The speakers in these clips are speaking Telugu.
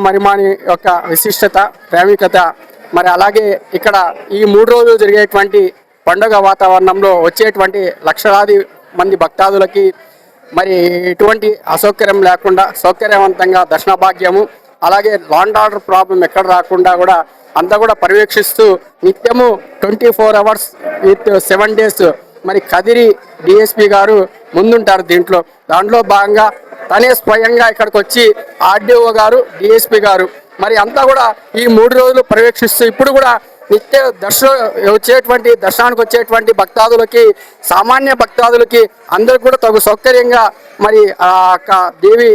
మరిమాని యొక్క విశిష్టత ప్రాముఖ్యత మరి అలాగే ఇక్కడ ఈ 3 రోజులు జరిగేటువంటి పండుగ వాతావరణంలో వచ్చేటువంటి లక్షలాది మంది భక్తాదులకి మరి ఎటువంటి అసౌకర్యం లేకుండా సౌకర్యవంతంగా దర్శన భాగ్యము అలాగే లాండ్ ఆర్డర్ ప్రాబ్లం ఎక్కడ రాకుండా కూడా అంతా కూడా పర్యవేక్షిస్తూ నిత్యము 24 అవర్స్ విత్ 7 డేస్ మరి కదిరి డిఎస్పి గారు ముందుంటారు. దాంట్లో భాగంగా తనే స్వయంగా ఇక్కడికి వచ్చి ఆర్డీఓ గారు డిఎస్పి గారు మరి అంతా కూడా ఈ 3 రోజులు పర్యవేక్షిస్తూ ఇప్పుడు కూడా నిత్య దర్శనానికి వచ్చేటువంటి భక్తాదులకి సామాన్య భక్తాదులకి అందరికి కూడా తగు సౌకర్యంగా మరి దేవి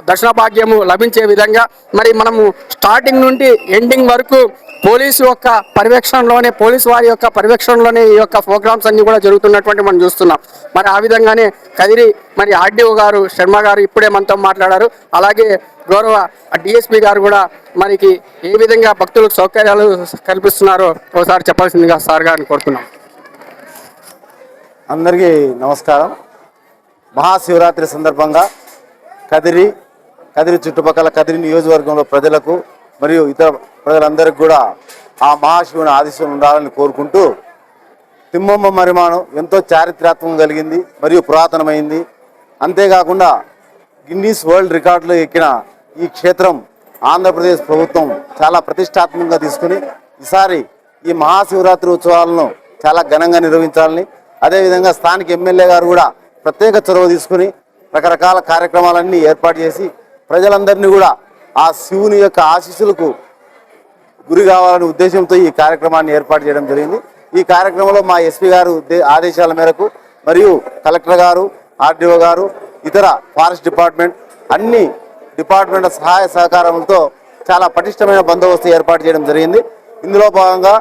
దర్శన భాగ్యము లభించే విధంగా మరి మనము స్టార్టింగ్ నుండి ఎండింగ్ వరకు పోలీసు వారి యొక్క పర్యవేక్షణలోనే ఈ యొక్క ప్రోగ్రామ్స్ అన్ని కూడా జరుగుతున్నటువంటి మనం చూస్తున్నాం. మరి ఆ విధంగానే కదిరి మరి ఆర్డీఓ గారు శర్మ గారు ఇప్పుడే మనతో మాట్లాడారు. అలాగే గౌరవ డిఎస్పీ గారు కూడా మనకి ఏ విధంగా భక్తులకు సౌకర్యాలు కల్పిస్తున్నారో ఒకసారి చెప్పాల్సిందిగా సార్ గారిని కోరుతున్నాం. అందరికీ నమస్కారం. మహాశివరాత్రి సందర్భంగా కదిరి చుట్టుపక్కల కదిరి నియోజకవర్గంలో ప్రజలకు మరియు ఇతర ప్రజలందరికీ కూడా ఆ మహాశివుని ఆశీస్సులు ఉండాలని కోరుకుంటూ తిమ్మమ్మ మరిమాణం ఎంతో చారిత్రాత్మకం కలిగింది మరియు పురాతనమైంది. అంతేకాకుండా గిన్నీస్ వరల్డ్ రికార్డులో ఎక్కిన ఈ క్షేత్రం ఆంధ్రప్రదేశ్ ప్రభుత్వం చాలా ప్రతిష్టాత్మకంగా తీసుకుని ఈసారి ఈ మహాశివరాత్రి ఉత్సవాలను చాలా ఘనంగా నిర్వహించాలని, అదేవిధంగా స్థానిక ఎమ్మెల్యే గారు కూడా ప్రత్యేక చొరవ తీసుకుని రకరకాల కార్యక్రమాలన్నీ ఏర్పాటు చేసి ప్రజలందరినీ కూడా ఆ శివుని యొక్క ఆశీస్సులకు గురి కావాలనే ఉద్దేశంతో ఈ కార్యక్రమాన్ని ఏర్పాటు చేయడం జరిగింది. ఈ కార్యక్రమంలో మా ఎస్పీ గారు ఆదేశాల మేరకు మరియు కలెక్టర్ గారు, ఆర్డీఓ గారు, ఇతర ఫారెస్ట్ డిపార్ట్మెంట్ అన్ని డిపార్ట్మెంట్ల సహాయ సహకారాలతో చాలా పటిష్టమైన బందోబస్తు ఏర్పాటు చేయడం జరిగింది. ఇందులో భాగంగా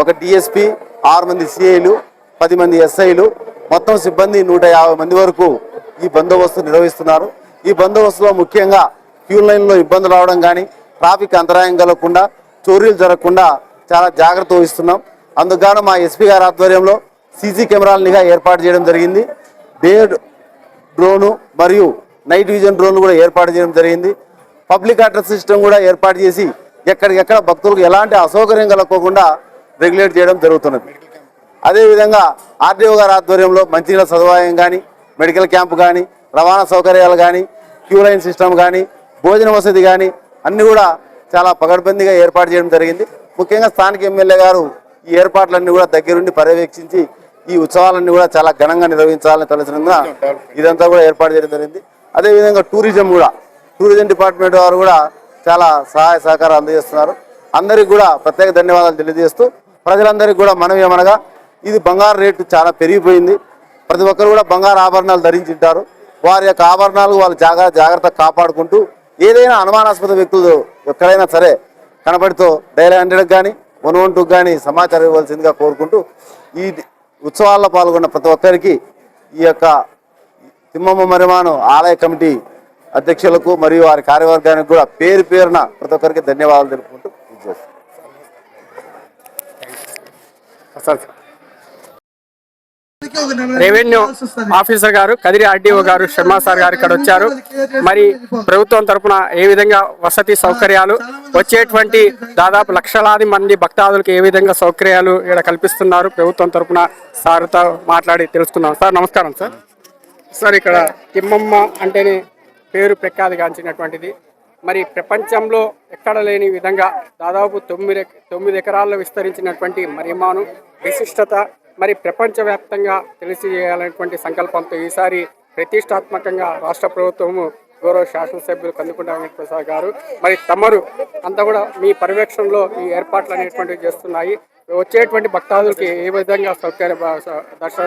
ఒక డిఎస్పీ, 6 మంది సిఐలు, 10 మంది ఎస్ఐలు, మొత్తం సిబ్బంది 150 మంది వరకు ఈ బందోబస్తు నిర్వహిస్తున్నారు. ఈ బందోబస్తులో ముఖ్యంగా క్యూ లైన్లో ఇబ్బందులు రావడం కానీ, ట్రాఫిక్ అంతరాయం కలగకుండా, చోరీలు జరగకుండా చాలా జాగ్రత్త వహిస్తున్నాం. అందుకు మా ఎస్పీ గారి ఆధ్వర్యంలో సీసీ కెమెరాల నిఘా ఏర్పాటు చేయడం జరిగింది. డే డ్రోను మరియు నైట్ విజన్ డ్రోన్లు కూడా ఏర్పాటు చేయడం జరిగింది. పబ్లిక్ అడ్రస్ సిస్టమ్ కూడా ఏర్పాటు చేసి ఎక్కడికెక్కడ భక్తులకు ఎలాంటి అసౌకర్యం కలగకుండా రెగ్యులేట్ చేయడం జరుగుతున్నది. అదేవిధంగా ఆర్డీఓ గారి ఆధ్వర్యంలో మంచినీళ్ళ సదుపాయం కానీ, మెడికల్ క్యాంపు కానీ, రవాణా సౌకర్యాలు కానీ, క్యూ లైన్ సిస్టమ్ కానీ, భోజన వసతి కానీ అన్నీ కూడా చాలా పగడ్బందీగా ఏర్పాటు చేయడం జరిగింది. ముఖ్యంగా స్థానిక ఎమ్మెల్యే గారు ఈ ఏర్పాట్లన్నీ కూడా దగ్గరుండి పర్యవేక్షించి ఈ ఉత్సవాలన్నీ కూడా చాలా ఘనంగా నిర్వహించాలని తెలిసినందున ఇదంతా కూడా ఏర్పాటు చేయడం జరిగింది. అదేవిధంగా టూరిజం డిపార్ట్మెంట్ వారు కూడా చాలా సహాయ సహకారం అందజేస్తున్నారు. అందరికీ కూడా ప్రత్యేక ధన్యవాదాలు తెలియజేస్తూ ప్రజలందరికీ కూడా మనవి ఏమనగా ఇది బంగారు రేటు చాలా పెరిగిపోయింది. ప్రతి ఒక్కరు కూడా బంగారు ఆభరణాలు ధరించింటారు. వారి యొక్క ఆభరణాలు వాళ్ళు జాగ్రత్తగా కాపాడుకుంటూ ఏదైనా అనుమానాస్పద వ్యక్తులు ఎక్కడైనా సరే కనబడితో డైల్ 100 కానీ 112 కానీ సమాచారం ఇవ్వాల్సిందిగా కోరుకుంటూ ఈ ఉత్సవాల్లో పాల్గొన్న ప్రతి ఒక్కరికి ఈ యొక్క తిమ్మమ్మ మరిమాను ఆలయ కమిటీ అధ్యక్షులకు మరియు వారి కార్యవర్గానికి కూడా పేరున ప్రతి ఒక్కరికి ధన్యవాదాలు తెలుపుకుంటూ రెవెన్యూ ఆఫీసర్ గారు కదిరి ఆర్డీఓ గారు శర్మ సార్ గారు ఇక్కడ వచ్చారు. మరి ప్రభుత్వం తరఫున ఏ విధంగా వసతి సౌకర్యాలు వచ్చేటువంటి దాదాపు లక్షలాది మంది భక్తాదులకు ఏ విధంగా సౌకర్యాలు ఇక్కడ కల్పిస్తున్నారు ప్రభుత్వం తరఫున సార్తో మాట్లాడి తెలుసుకుందాం. సార్ నమస్కారం. సార్ ఇక్కడ తిమ్మమ్మ అంటేనే పేరు ప్రఖ్యాతిగాంచినటువంటిది. మరి ప్రపంచంలో ఎక్కడ లేని విధంగా దాదాపు 9 ఎకరాల్లో విస్తరించినటువంటి మరిమాను విశిష్టత మరి ప్రపంచవ్యాప్తంగా తెలియజేయాలనేటువంటి సంకల్పంతో ఈసారి ప్రతిష్టాత్మకంగా రాష్ట్ర ప్రభుత్వము గౌరవ శాసనసభ్యులు కందుకుంట వెంకటప్రసాద్ గారు మరి తమరు అంతా కూడా మీ పర్యవేక్షణలో ఈ ఏర్పాట్లు అనేటువంటివి చేస్తున్నాయి. వచ్చేటువంటి భక్తాదులకి ఏ విధంగా దర్శన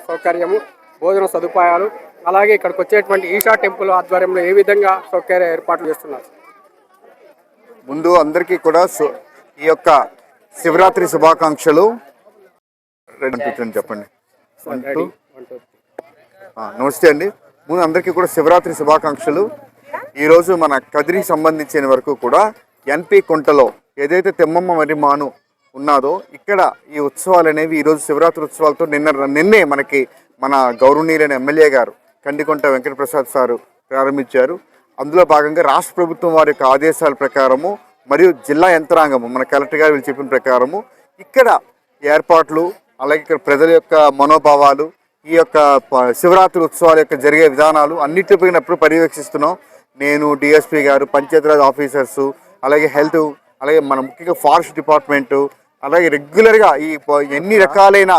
సౌకర్యము, భోజన సదుపాయాలు, అలాగే ఇక్కడికి వచ్చేటువంటి ఈషా టెంపుల్ ఆధ్వర్యంలో ఏ విధంగా సౌకర్య ఏర్పాట్లు చేస్తున్నారు? ముందు అందరికీ కూడా ఈ యొక్క శివరాత్రి శుభాకాంక్షలు. చెప్పండి. నమస్తే అండి. ముందు అందరికీ కూడా శివరాత్రి శుభాకాంక్షలు. ఈరోజు మన కదిరికి సంబంధించిన వరకు కూడా ఎన్పి కుంటలో ఏదైతే తిమ్మమ్మ మరిమాను ఉన్నదో ఇక్కడ ఈ ఉత్సవాలు అనేవి ఈరోజు శివరాత్రి ఉత్సవాలతో నిన్నే మనకి మన గౌరవనీయులైన ఎమ్మెల్యే గారు కందికొంట వెంకటప్రసాద్ సారు ప్రారంభించారు. అందులో భాగంగా రాష్ట్ర ప్రభుత్వం వారి యొక్క ఆదేశాల ప్రకారము మరియు జిల్లా యంత్రాంగము మన కలెక్టర్ గారు వీళ్ళు చెప్పిన ప్రకారము ఇక్కడ ఏర్పాట్లు, అలాగే ఇక్కడ ప్రజల యొక్క మనోభావాలు, ఈ యొక్క శివరాత్రి ఉత్సవాల యొక్క జరిగే విధానాలు అన్నిటిపైన ఎప్పుడు పర్యవేక్షిస్తున్నాం. నేను, డిఎస్పీ గారు, పంచాయతీరాజ్ ఆఫీసర్సు, అలాగే హెల్త్, అలాగే మన ముఖ్యంగా ఫారెస్ట్ డిపార్ట్మెంటు, అలాగే రెగ్యులర్గా ఈ ఎన్ని రకాలైన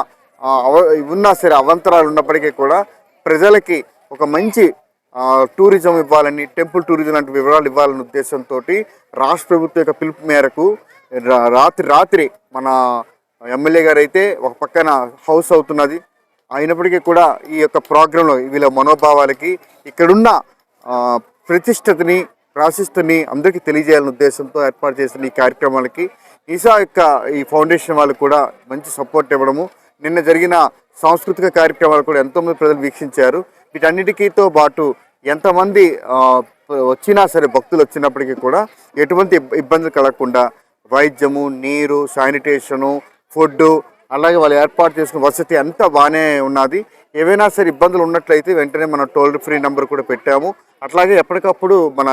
ఉన్నా సరే అవంతరాలు ఉన్నప్పటికీ కూడా ప్రజలకి ఒక మంచి టూరిజం ఇవ్వాలని, టెంపుల్ టూరిజం లాంటి వివరాలు ఇవ్వాలనే ఉద్దేశంతో రాష్ట్ర ప్రభుత్వం యొక్క పిలుపు మేరకు రాత్రి మన ఎమ్మెల్యే గారు అయితే ఒక పక్కన హౌస్ అవుతున్నది. అయినప్పటికీ కూడా ఈ యొక్క ప్రోగ్రాంలో వీళ్ళ మనోభావాలకి ఇక్కడున్న ప్రతిష్టతని, ప్రాశస్తిని అందరికీ తెలియజేయాలనే ఉద్దేశంతో ఏర్పాటు చేసిన ఈ కార్యక్రమాలకి ఈసా యొక్క ఈ ఫౌండేషన్ వాళ్ళు కూడా మంచి సపోర్ట్ ఇవ్వడము, నిన్న జరిగిన సాంస్కృతిక కార్యక్రమాలు కూడా ఎంతోమంది ప్రజలు వీక్షించారు. వీటన్నిటికీతో పాటు ఎంతమంది వచ్చినా సరే భక్తులు వచ్చినప్పటికీ కూడా ఎటువంటి ఇబ్బందులు కలగకుండా వైద్యము, నీరు, శానిటేషను, ఫుడ్డు, అలాగే వాళ్ళు ఏర్పాటు చేసిన వసతి అంతా బాగానే ఉన్నది. ఏవైనా సరే ఇబ్బందులు ఉన్నట్లయితే వెంటనే మనం టోల్ ఫ్రీ నెంబర్ కూడా పెట్టాము. అట్లాగే ఎప్పటికప్పుడు మన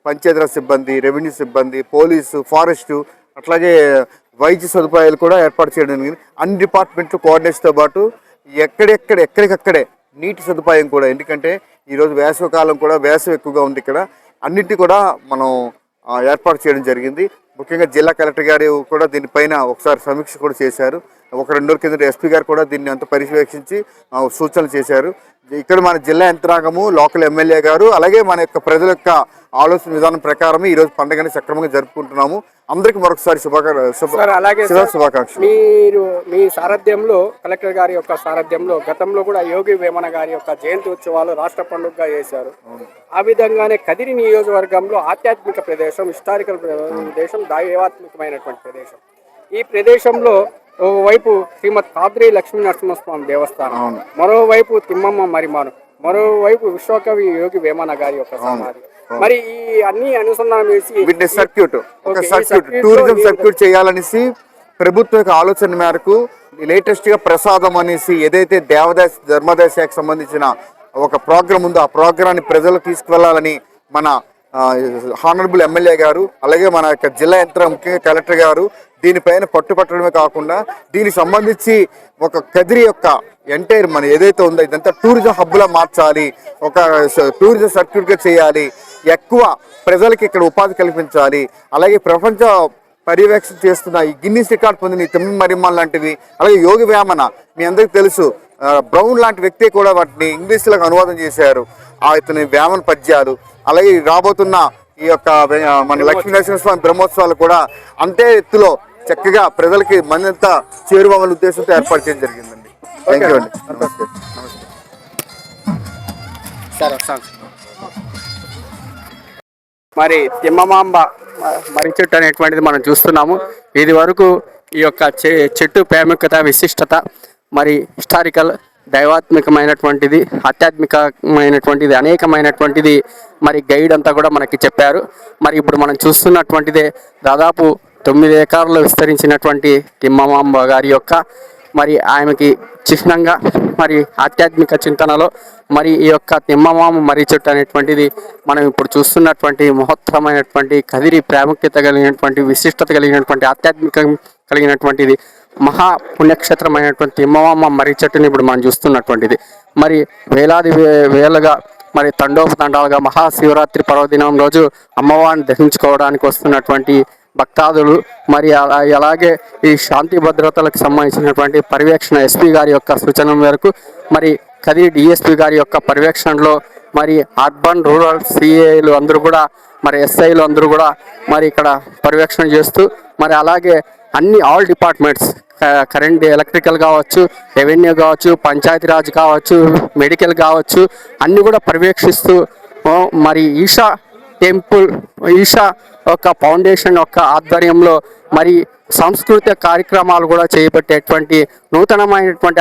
పంచాయతీరాజ్ సిబ్బంది, రెవెన్యూ సిబ్బంది, పోలీసు, ఫారెస్టు, అట్లాగే వైద్య సదుపాయాలు కూడా ఏర్పాటు చేయడం జరిగింది. అన్ని డిపార్ట్మెంట్లు కోఆర్డినేషన్తో పాటు ఎక్కడికక్కడే నీటి సదుపాయం కూడా, ఎందుకంటే ఈరోజు వేసవికాలం కూడా, వేసవి ఎక్కువగా ఉంది ఇక్కడ, అన్నిటి కూడా మనం ఏర్పాటు చేయడం జరిగింది. ముఖ్యంగా జిల్లా కలెక్టర్ గారు కూడా దీనిపైన ఒకసారి సమీక్ష కూడా చేశారు. ఒక 2 రోజుల కింద ఎస్పీ గారు కూడా దీన్ని అంతా పర్యవేక్షించి సూచనలు చేశారు. ఇక్కడ మన జిల్లా యంత్రాంగము, లోకల్ ఎమ్మెల్యే గారు, అలాగే మన యొక్క ప్రజల యొక్క ఆలోచన విధానం ప్రకారం ఈరోజు పండుగని సక్రమంగా జరుపుకుంటున్నాము. అందరికీ మరొకసారి శుభాకాంక్షలు. మీరు మీ సారథ్యంలో, కలెక్టర్ గారి యొక్క సారథ్యంలో గతంలో కూడా యోగి వేమన గారి యొక్క జయంతి ఉత్సవాలు రాష్ట్ర పండుగగా చేశారు. ఆ విధంగానే కదిరి నియోజకవర్గంలో ఆధ్యాత్మిక ప్రదేశం, హిస్టారికల్ ప్రదేశం, దైవాత్మికమైనటువంటి ప్రదేశం. ఈ ప్రదేశంలో ఓవైపు శ్రీమద్ కాద్రి లక్ష్మీ నరసింహస్వామి దేవస్థానం, మరోవైపు తిమ్మమ్మ మరిమాను, మరోవైపు విశ్వకవి యోగి వేమన గారి యొక్క సమాధి. మరి ఈ అన్ని అనుసంధానం చేసి టూరిజం సర్క్యూట్ చేయాలనేసి ప్రభుత్వం యొక్క ఆలోచన మేరకు లేటెస్ట్ గా ప్రసాదం అనేసి ఏదైతే ధర్మాదాయ శాఖకు సంబంధించిన ఒక ప్రోగ్రాం ఉందో ఆ ప్రోగ్రాన్ని ప్రజలకు తీసుకువెళ్లాలని మన హానరబుల్ ఎమ్మెల్యే గారు, అలాగే మన యొక్క జిల్లా యంత్రం, ముఖ్యంగా కలెక్టర్ గారు దీనిపైన పట్టుపట్టడమే కాకుండా దీనికి సంబంధించి ఒక కదిరి యొక్క ఎంటైర్ మన ఏదైతే ఉందో ఇదంతా టూరిజం హబ్లా మార్చాలి, ఒక టూరిజం సర్క్యూట్గా చేయాలి, ఎక్కువ ప్రజలకి ఇక్కడ ఉపాధి కల్పించాలి. అలాగే ప్రపంచ పర్యవేక్షణ చేస్తున్న ఈ గిన్నీస్ రికార్డ్ పొందిన ఈ తిమ్మ మరిమ్మన్ లాంటివి, అలాగే యోగి వేమన మీ అందరికీ తెలుసు, బ్రౌన్ లాంటి వ్యక్తి కూడా వాటిని ఇంగ్లీష్లోకి అనువాదం చేశారు. ఇతని వేమన పద్యాలు, అలాగే రాబోతున్న ఈ యొక్క మన లక్ష్మీ నరసింహస్వామి బ్రహ్మోత్సవాలు కూడా అంతే ఎత్తులో చక్కగా ప్రజలకి మనంతా చేరువల ఉద్దేశంతో ఏర్పాటు చేయడం జరిగిందండి. థ్యాంక్ యూ అండి. నమస్తే. మరి తిమ్మమాంబ మర్రి చెట్టు అనేటువంటిది మనం చూస్తున్నాము. ఇది వరకు ఈ యొక్క చెట్టు ప్రాముఖ్యత, విశిష్టత, మరి హిస్టారికల్, దైవాత్మికమైనటువంటిది, ఆధ్యాత్మికమైనటువంటిది, అనేకమైనటువంటిది మరి గైడ్ అంతా కూడా మనకి చెప్పారు. మరి ఇప్పుడు మనం చూస్తున్నటువంటిదే దాదాపు 9 ఎకరాల్లో విస్తరించినటువంటి తిమ్మమాంబ గారి యొక్క మరి ఆమెకి చిహ్నంగా మరి ఆధ్యాత్మిక చింతనలో మరి ఈ యొక్క తిమ్మమాంబ మర్రి చెట్టు అనేటువంటిది మనం ఇప్పుడు చూస్తున్నటువంటి మహత్తరమైనటువంటి కదిరి ప్రాముఖ్యత కలిగినటువంటి, విశిష్టత కలిగినటువంటి, ఆధ్యాత్మికం కలిగినటువంటిది మహా పుణ్యక్షేత్రమైనటువంటి తిమ్మమాంబ మర్రి చెట్టుని ఇప్పుడు మనం చూస్తున్నటువంటిది. మరి వేలాది వేలుగా మరి తండోపతండాలుగా మహాశివరాత్రి పర్వదినం రోజు అమ్మవారిని దర్శించుకోవడానికి వస్తున్నటువంటి భక్తాదులు, మరి అలాగే ఈ శాంతి భద్రతలకు సంబంధించినటువంటి పర్యవేక్షణ ఎస్పీ గారి యొక్క సూచన మేరకు మరి కదిరి డిఎస్పీ గారి యొక్క పర్యవేక్షణలో మరి అర్బన్ రూరల్ సిఏలు అందరూ కూడా, మరి ఎస్ఐలు అందరూ కూడా మరి ఇక్కడ పర్యవేక్షణ చేస్తూ, మరి అలాగే అన్ని ఆల్ డిపార్ట్మెంట్స్, కరెంట్, ఎలక్ట్రికల్ కావచ్చు, రెవెన్యూ కావచ్చు, పంచాయతీరాజ్ కావచ్చు, మెడికల్ కావచ్చు, అన్నీ కూడా పర్యవేక్షిస్తూ మరి ఈషా టెంపుల్, ఈషా ఒక ఫౌండేషన్ యొక్క ఆధ్వర్యంలో మరి సాంస్కృతిక కార్యక్రమాలు కూడా చేపట్టేటువంటి నూతనమైనటువంటి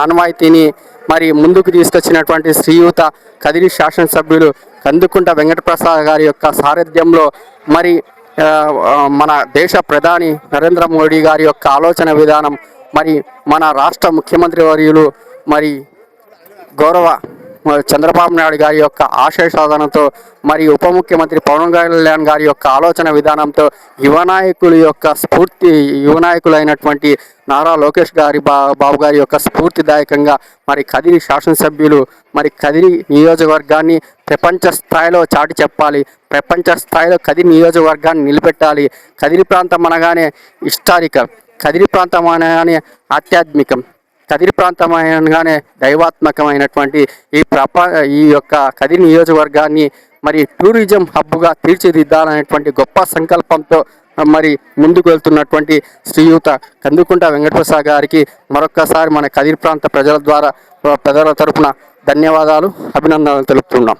ఆనవాయితీని మరి ముందుకు తీసుకొచ్చినటువంటి శ్రీయుత కదిరి శాసనసభ్యులు కందుకుంట వెంకటప్రసాద్ గారి యొక్క సారథ్యంలో మరి మన దేశ ప్రధాని నరేంద్ర మోడీ గారి యొక్క ఆలోచన విధానం, మరి మన రాష్ట్ర ముఖ్యమంత్రి వర్యులు మరి గౌరవ చంద్రబాబు నాయుడు గారి యొక్క ఆశయ సాధనతో మరి ఉప ముఖ్యమంత్రి పవన్ కళ్యాణ్ గారి యొక్క ఆలోచన విధానంతో యువ నాయకులైనటువంటి నారా లోకేష్ గారి బాబు గారి యొక్క స్ఫూర్తిదాయకంగా మరి కదిరి శాసనసభ్యులు మరి కదిరి నియోజకవర్గాన్ని ప్రపంచ స్థాయిలో చాటి చెప్పాలి, ప్రపంచ స్థాయిలో కదిరి నియోజకవర్గాన్ని నిలబెట్టాలి. కదిరి ప్రాంతం అనగానే హిస్టారికల్, కదిరి ప్రాంతం అనగానే ఆధ్యాత్మికం, కదిరి ప్రాంతం అనగానే దైవాత్మకమైనటువంటి ఈ యొక్క కదిరి నియోజకవర్గాన్ని మరి టూరిజం హబ్గా తీర్చిదిద్దాలనేటువంటి గొప్ప సంకల్పంతో మరి ముందుకు వెళ్తున్నటువంటి శ్రీయుత కందుకుంట వెంకటప్రసాద్ గారికి మరొక్కసారి మన కదిరి ప్రాంత ప్రజల తరపున ధన్యవాదాలు, అభినందనలు తెలుపుతున్నాం.